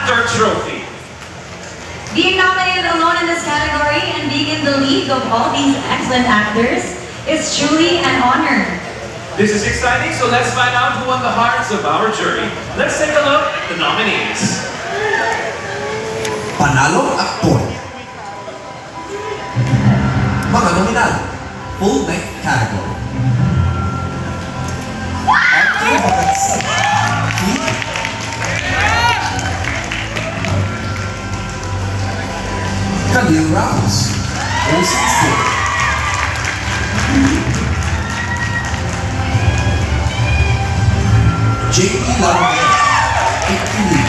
Actor Trophy. Being nominated alone in this category and being in the league of all these excellent actors is truly an honor. This is exciting, so let's find out who won the hearts of our jury. Let's take a look at the nominees. Panalong Aktor. Mga nominal, full-length category. Actor Vacancy, Khalil Ramos, Ocean's 4. J.P. Laramie, Italy.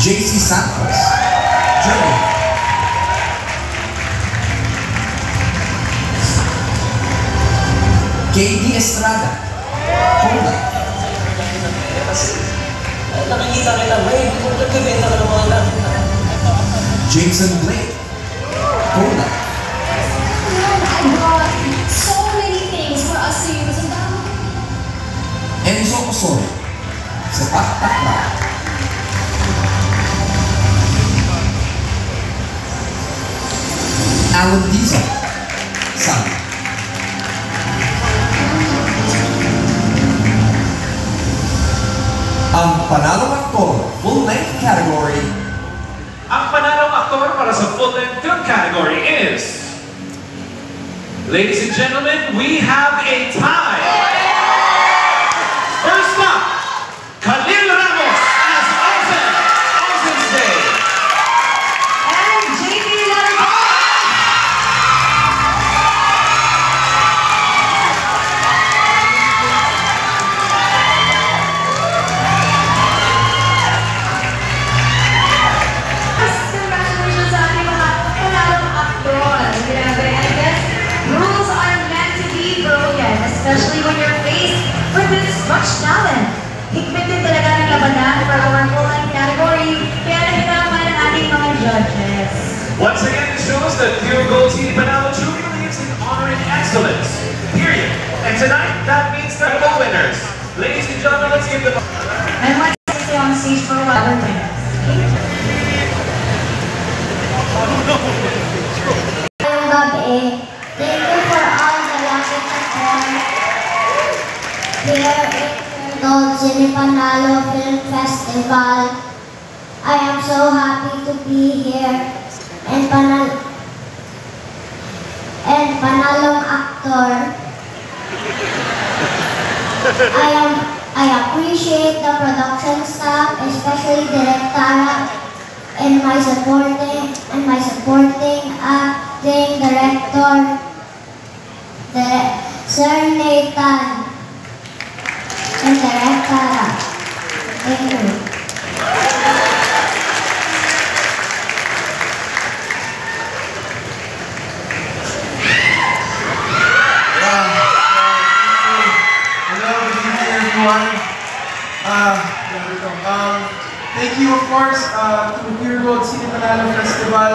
J.C. Santos, Germany. K.D. Estrada, Poland. Nakikita kita, may nagbibenta ka ng mga alam. Jason Blake, Poland. I brought so many things for us to use in that. Enzo Osorio, Sepak Takraw. Alan Dizon, Saudi. Ang panalong aktor, full-length category. Ang panalong aktor para sa full-length film category is... Ladies and gentlemen, we have a tie. First up, Khalil Ramos as Ocean's Day. And J.P. Laramie. Congratulations sa ating mga panalong aktor. Grabe, I guess rules are meant to be broken, especially when you're faced with this much talent. Higpit din talaga ng labanan for our full-length category, kaya nahirapan ang ating mga judges. Once again, this shows that Pure Gold Team Panalo truly believes in honor and excellence. Period. And tonight, that means they're the winners. Ladies and gentlemen, let's give them... And let's stay on stage for a while. Thank you for all the lucky support here in Gold City Panalo Film Festival. I am so happy to be here and Panalong Aktor. I appreciate the production staff, especially Direk Tara and my supporting acting director, Sir Nathan and Direk Tara. Thank you. Thank you, of course, to Pure Gold City Panalo Festival,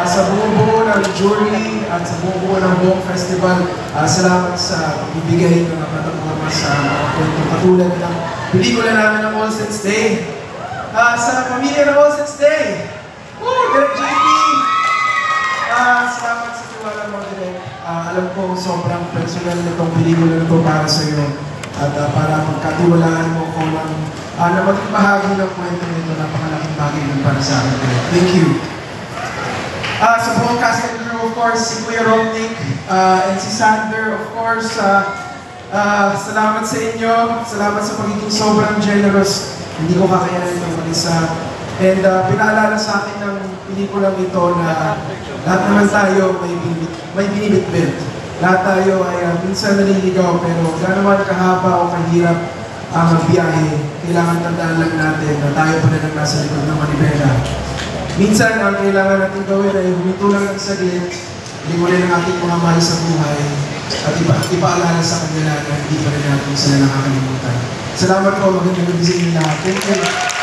sa buong-buo ng jury at sa buong-buo ng buong festival. Salamat sa bibigay ng plataforma sa mga kwentong katulad ng pelikula namin ng Ocean's Day. Sa pamilya ng Ocean's Day, Direk JP, salamat sa tiwala mo, Direk. Alam ko sobrang personal nitong pelikula na ito para sa iyo. At para magkatiwalaan mo ko na maging bahagi ng kwento nito, napakalaking bagay din para sa akin. Thank you. Sa buong cast and crew, of course, si Kuya Romnick and si Sander, of course, salamat sa inyo. Salamat sa pagiging sobrang generous. Hindi ko kakayanan itong mag-isa. And pinaalala sa akin ng pelikulang ito na lahat naman tayo may binibitbit. Lahat tayo ay minsan naliligaw, pero gano'n kahaba o kahirap ang biyahe, kailangan tandaan lang natin na tayo pa rin ang nasa likod ng manibela. Minsan, ang kailangan natin gawin ay huminto lang ng saglit, lingunin ang ating mga mahal sa buhay, at ipaalala sa kanila na hindi pa rin natin sila nakakalimutan. Salamat po, magandang gabi sa inyo lahat. Thank you.